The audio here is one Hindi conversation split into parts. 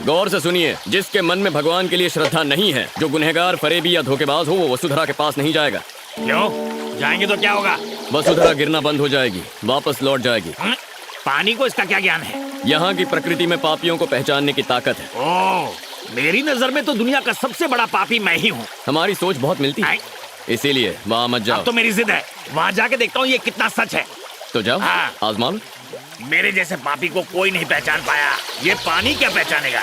गौर से सुनिए, जिसके मन में भगवान के लिए श्रद्धा नहीं है, जो गुनहगार, फरेबी या धोखेबाज हो, वो वसुधरा के पास नहीं जाएगा। क्यों? जाएंगे तो क्या होगा? वसुधरा गिरना बंद हो जाएगी, वापस लौट जाएगी। पानी को इसका क्या ज्ञान है? यहाँ की प्रकृति में पापियों को पहचानने की ताकत है। ओह, मेरी नजर में तो दुनिया का सबसे बड़ा पापी मैं ही हूँ। हमारी सोच बहुत मिलती है, इसीलिए वहाँ मत जाओ। अब तो मेरी जिद है, वहाँ जाके देखता हूँ ये कितना सच है। तो जाओ, हाँ। आजमा लो। मेरे जैसे पापी को कोई नहीं पहचान पाया, ये पानी क्या पहचानेगा?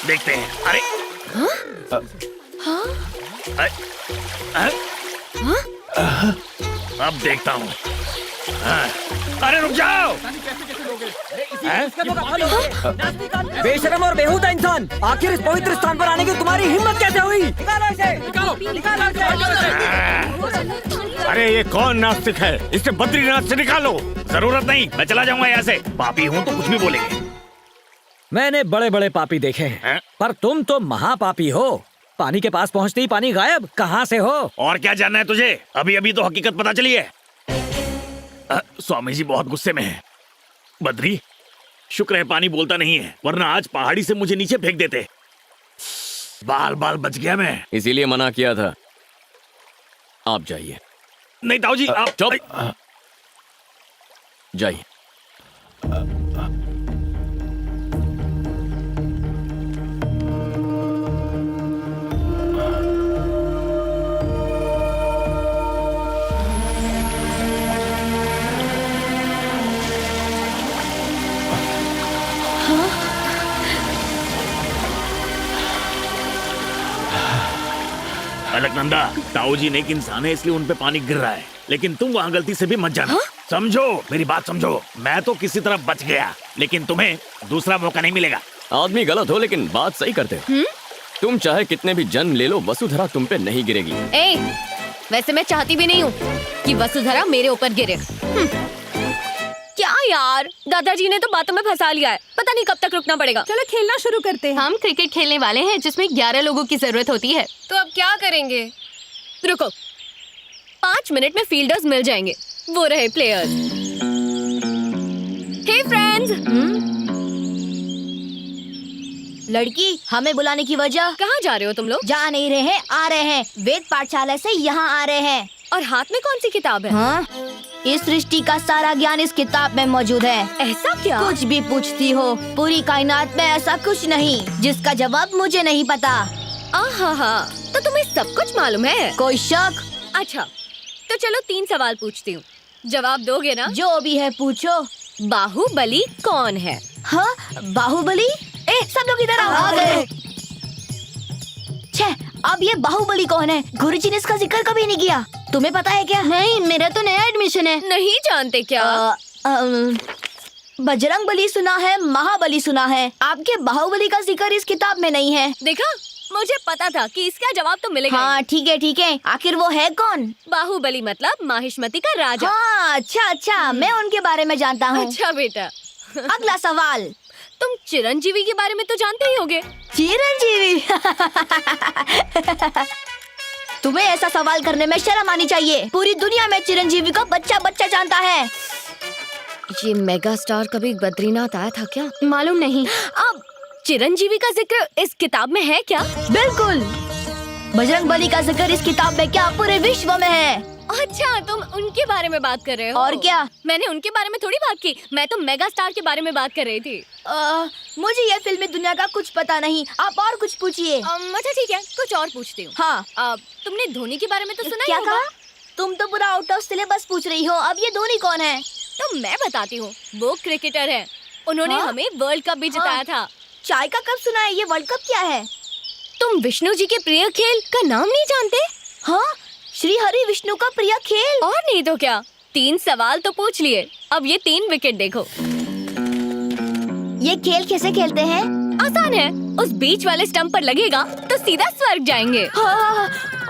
देखते हैं। अरे अब देखता हूँ। अरे रुक जाओ! बेशरम और बेहुदा इंसान, आखिर इस पवित्र स्थान पर आने की तुम्हारी हिम्मत कैसे हुई? निकालो इसे! निकालो इसे! अरे ये कौन नास्तिक है? इसे बद्रीनाथ से निकालो। जरूरत नहीं, मैं चला जाऊंगा यहाँ से। पापी हूँ तो कुछ भी बोलेंगे। मैंने बड़े बड़े पापी देखे हैं, पर तुम तो महापापी हो। पानी के पास पहुँचते ही पानी गायब। कहाँ से हो? और क्या जानना है तुझे? अभी अभी तो हकीकत पता चली है। स्वामी जी बहुत गुस्से में हैं। बद्री, शुक्र है पानी बोलता नहीं है, वरना आज पहाड़ी से मुझे नीचे फेंक देते। बाल बाल बच गया मैं। इसीलिए मना किया था। आप जाइए। नहीं ताऊ जी, आप चुप। जाइए। अलकनंदा, ताऊ जी नेक इंसान है, इसलिए उन पे पानी गिर रहा है, लेकिन तुम वहाँ गलती से भी मत जाना। समझो, मेरी बात समझो। मैं तो किसी तरह बच गया, लेकिन तुम्हें दूसरा मौका नहीं मिलेगा। आदमी गलत हो, लेकिन बात सही करते हो। तुम चाहे कितने भी जन्म ले लो, वसुधरा तुम पे नहीं गिरेगी। वैसे मैं चाहती भी नहीं हूँ कि वसुधरा मेरे ऊपर गिरे। क्या यार, दादाजी ने तो बातों में फंसा लिया है। पता नहीं कब तक रुकना पड़ेगा। चलो खेलना शुरू करते हैं। हम क्रिकेट खेलने वाले हैं, जिसमें 11 लोगों की जरूरत होती है। तो अब क्या करेंगे? रुको, 5 मिनट में फील्डर्स मिल जाएंगे। वो रहे प्लेयर्स। हे फ्रेंड्स। लड़की, हमें बुलाने की वजह? कहाँ जा रहे हो तुम लोग? जा नहीं रहे हैं, आ रहे हैं। वेद पाठशाला से यहाँ आ रहे हैं। और हाथ में कौन सी किताब है? हाँ? इस सृष्टि का सारा ज्ञान इस किताब में मौजूद है। ऐसा क्या? कुछ भी पूछती हो, पूरी कायनात में ऐसा कुछ नहीं जिसका जवाब मुझे नहीं पता। आहा, तो तुम्हें सब कुछ मालूम है? कोई शक? अच्छा, तो चलो 3 सवाल पूछती हूँ, जवाब दोगे ना? जो भी है पूछो। बाहुबली कौन है? हाँ, बाहुबली? सब लोग इधर आ गए। छे, अब ये बाहुबली कौन है? गुरुजी ने इसका जिक्र कभी नहीं किया। तुम्हें पता है क्या? नहीं, मेरा तो नया एडमिशन है। नहीं जानते क्या? बजरंग बली सुना है, महाबली सुना है, आपके बाहुबली का जिक्र इस किताब में नहीं है। देखा, मुझे पता था कि इसका जवाब तो मिलेगा। हाँ ठीक है, आखिर वो है कौन? बाहुबली मतलब माहिष्मती का राजा। हाँ, अच्छा, मैं उनके बारे में जानता हूँ। अच्छा बेटा। अगला सवाल। तुम चिरंजीवी के बारे में तो जानते ही होगे। चिरंजीवी? तुम्हें ऐसा सवाल करने में शर्म आनी चाहिए। पूरी दुनिया में चिरंजीवी को बच्चा जानता है। ये मेगा स्टार कभी बद्रीनाथ आया था क्या? मालूम नहीं। अब चिरंजीवी का जिक्र इस किताब में है क्या? बिल्कुल। बजरंग बली का जिक्र इस किताब में क्या, पूरे विश्व में है। अच्छा, तुम उनके बारे में बात कर रहे हो? और क्या? मैंने उनके बारे में थोड़ी बात की, मैं तो मेगा स्टार के बारे में बात कर रही थी। मुझे ये फिल्मी दुनिया का कुछ पता नहीं, आप और कुछ पूछिए। अच्छा ठीक है, कुछ और पूछती हूँ। हाँ। तुमने धोनी के बारे में तो सुना क्या ही होगा? कहा? तुम तो पूरा आउट ऑफ सिलेबस पूछ रही हो। अब ये धोनी कौन है? तो मैं बताती हूँ, वो क्रिकेटर है। उन्होंने हमें वर्ल्ड कप भी जिताया था। चाय का कप सुना है, ये वर्ल्ड कप क्या है? तुम विष्णु जी के प्रिय खेल का नाम नहीं जानते? हाँ, श्री हरि विष्णु का प्रिय खेल। और नहीं तो क्या, 3 सवाल तो पूछ लिए, अब ये 3 विकेट देखो। ये खेल कैसे खेलते हैं? आसान है, उस बीच वाले स्टंप पर लगेगा तो सीधा स्वर्ग जाएंगे। हाँ,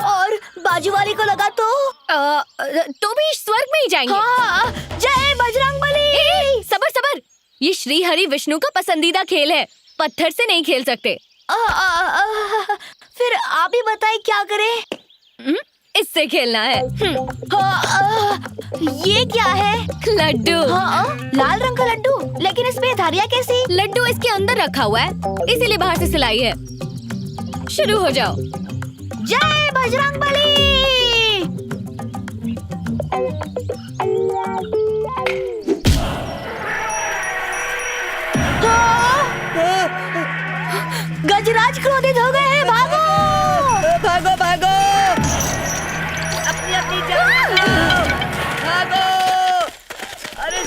और बाजू वाले को लगा तो भी स्वर्ग में ही जाएंगे। हाँ, जय बजरंग बली। सबर, ये श्री हरि विष्णु का पसंदीदा खेल है, पत्थर से नहीं खेल सकते। फिर आप ही बताएं क्या करें? इससे खेलना है। ये क्या है? लड्डू। हाँ, लाल रंग का लड्डू, लेकिन इसमें धारियाँ कैसी? लड्डू इसके अंदर रखा हुआ है, इसीलिए बाहर से सिलाई है। शुरू हो जाओ। जय बजरंगबली। गजराज क्रोधित हो गए हैं, भागो भागो भागो, अपनी अपनी जगह भागो। अरे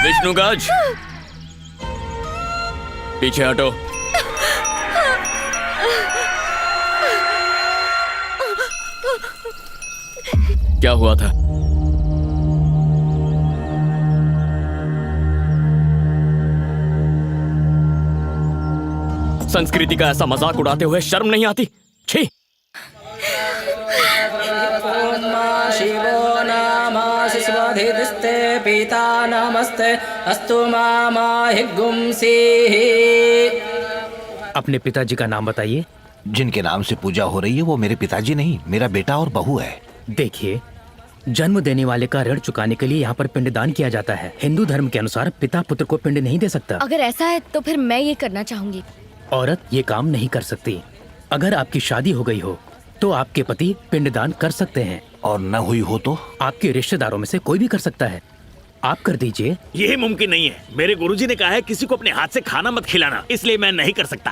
विष्णुगज, पीछे हटो। क्या हुआ था? संस्कृति का ऐसा मजाक उड़ाते हुए शर्म नहीं आती? छी! शिवो नामासि स्वधिस्ते पिता नमस्ते अस्तु मामाहिगुंसीः। अपने पिताजी का नाम बताइए। जिनके नाम से पूजा हो रही है वो मेरे पिताजी नहीं, मेरा बेटा और बहू है। देखिए, जन्म देने वाले का ऋण चुकाने के लिए यहाँ पर पिंडदान किया जाता है। हिंदू धर्म के अनुसार पिता पुत्र को पिंड नहीं दे सकता। अगर ऐसा है तो फिर मैं ये करना चाहूंगी। औरत ये काम नहीं कर सकती। अगर आपकी शादी हो गई हो तो आपके पति पिंडदान कर सकते हैं, और न हुई हो तो आपके रिश्तेदारों में से कोई भी कर सकता है। आप कर दीजिए। यही मुमकिन नहीं है। मेरे गुरुजी ने कहा है किसी को अपने हाथ से खाना मत खिलाना, इसलिए मैं नहीं कर सकता।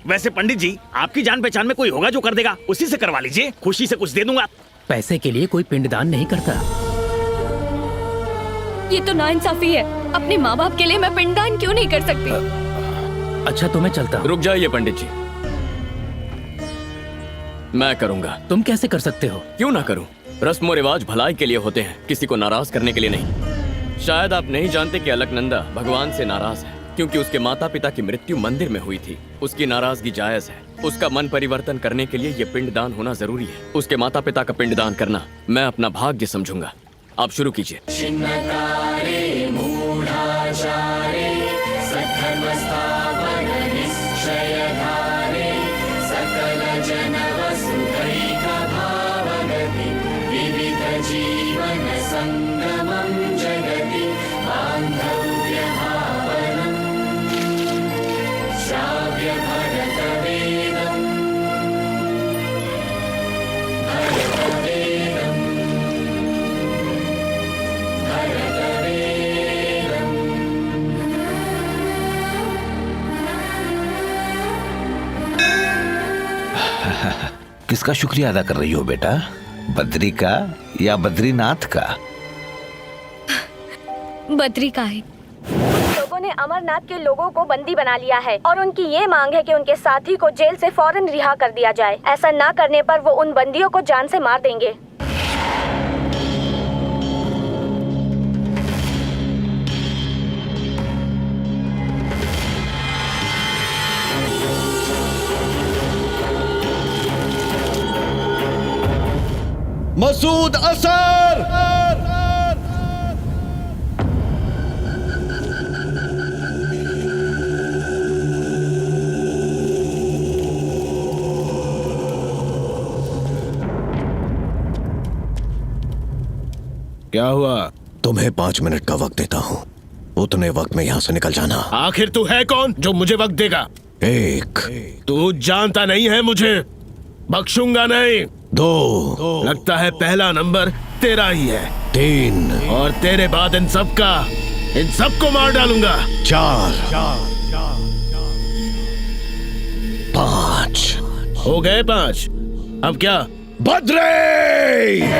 वैसे पंडित जी, आपकी जान पहचान में कोई होगा जो कर देगा, उसी से करवा लीजिए, खुशी से कुछ दे दूंगा। पैसे के लिए कोई पिंडदान नहीं करता। ये तो नाइंसाफी है। अपने माँ बाप के लिए मैं पिंडदान क्यों नहीं कर सकती? अच्छा तो मैं चलता हूँ। रुक जाइए पंडित जी, मैं करूंगा। तुम कैसे कर सकते हो? क्यों ना करूं? रस्म और रिवाज भलाई के लिए होते हैं, किसी को नाराज करने के लिए नहीं। शायद आप नहीं जानते कि अलकनंदा भगवान से नाराज है क्योंकि उसके माता पिता की मृत्यु मंदिर में हुई थी। उसकी नाराजगी जायज है। उसका मन परिवर्तन करने के लिए ये पिंडदान होना जरूरी है। उसके माता पिता का पिंडदान करना मैं अपना भाग्य समझूंगा। आप शुरू कीजिए। किसका शुक्रिया अदा कर रही हो बेटा? बद्री का या बद्रीनाथ का? बद्री का है। लोगों ने अमरनाथ के लोगों को बंदी बना लिया है और उनकी ये मांग है कि उनके साथी को जेल से फौरन रिहा कर दिया जाए। ऐसा ना करने पर वो उन बंदियों को जान से मार देंगे। मसूद असर! क्या हुआ? तुम्हें 5 मिनट का वक्त देता हूँ। उतने वक्त में यहाँ से निकल जाना। आखिर तू है कौन जो मुझे वक्त देगा? 1, तू जानता नहीं है मुझे, बख्शूंगा नहीं। 2, लगता है पहला नंबर तेरा ही है। 3, और तेरे बाद इन सबको मार डालूंगा। 4, 5। हो गए 5। अब क्या? बद्री!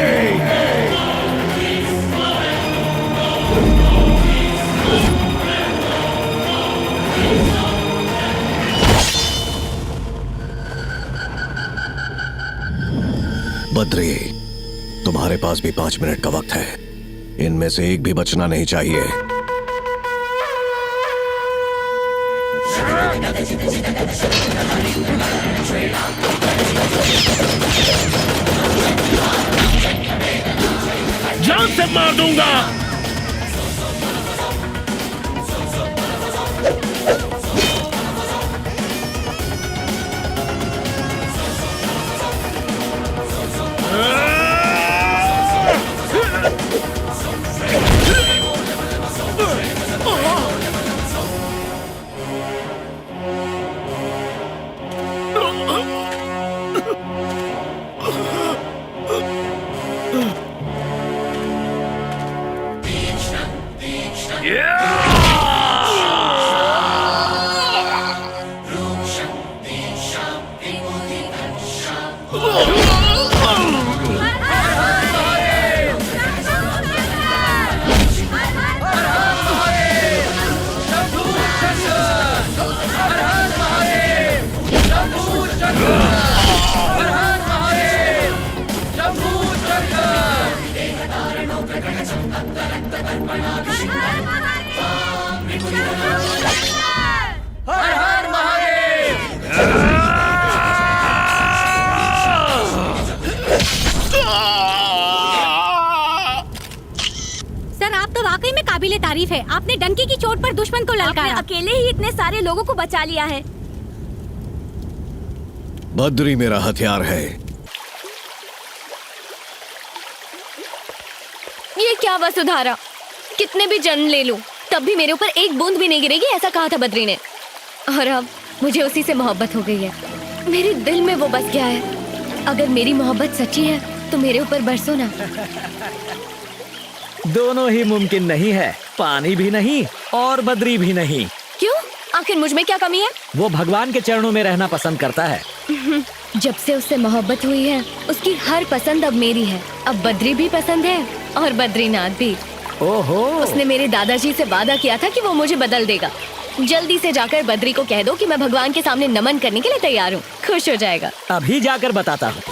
बद्री, तुम्हारे पास भी 5 मिनट का वक्त है। इनमें से एक भी बचना नहीं चाहिए। सब मार दूंगा। सर, आप तो वाकई में काबिले तारीफ है। आपने डंकी की चोट पर दुश्मन को ललकारा। आपने अकेले ही इतने सारे लोगों को बचा लिया है। बद्री मेरा हथियार है। ये क्या वसुधारा, कितने भी जन्म ले लूं तब भी मेरे ऊपर एक बूंद भी नहीं गिरेगी, ऐसा कहा था बद्री ने। और अब मुझे उसी से मोहब्बत हो गई है। मेरे दिल में वो बस गया है। अगर मेरी मोहब्बत सच्ची है तो मेरे ऊपर बरसो ना। दोनों ही मुमकिन नहीं है, पानी भी नहीं और बद्री भी नहीं। क्यों? आखिर मुझ में क्या कमी है? वो भगवान के चरणों में रहना पसंद करता है। जब से उससे मोहब्बत हुई है उसकी हर पसंद अब मेरी है। अब बद्री भी पसंद है और बद्रीनाथ भी। ओहो, उसने मेरे दादाजी से वादा किया था कि वो मुझे बदल देगा। जल्दी से जाकर बद्री को कह दो कि मैं भगवान के सामने नमन करने के लिए तैयार हूँ। खुश हो जाएगा। अभी जाकर बताता हूँ।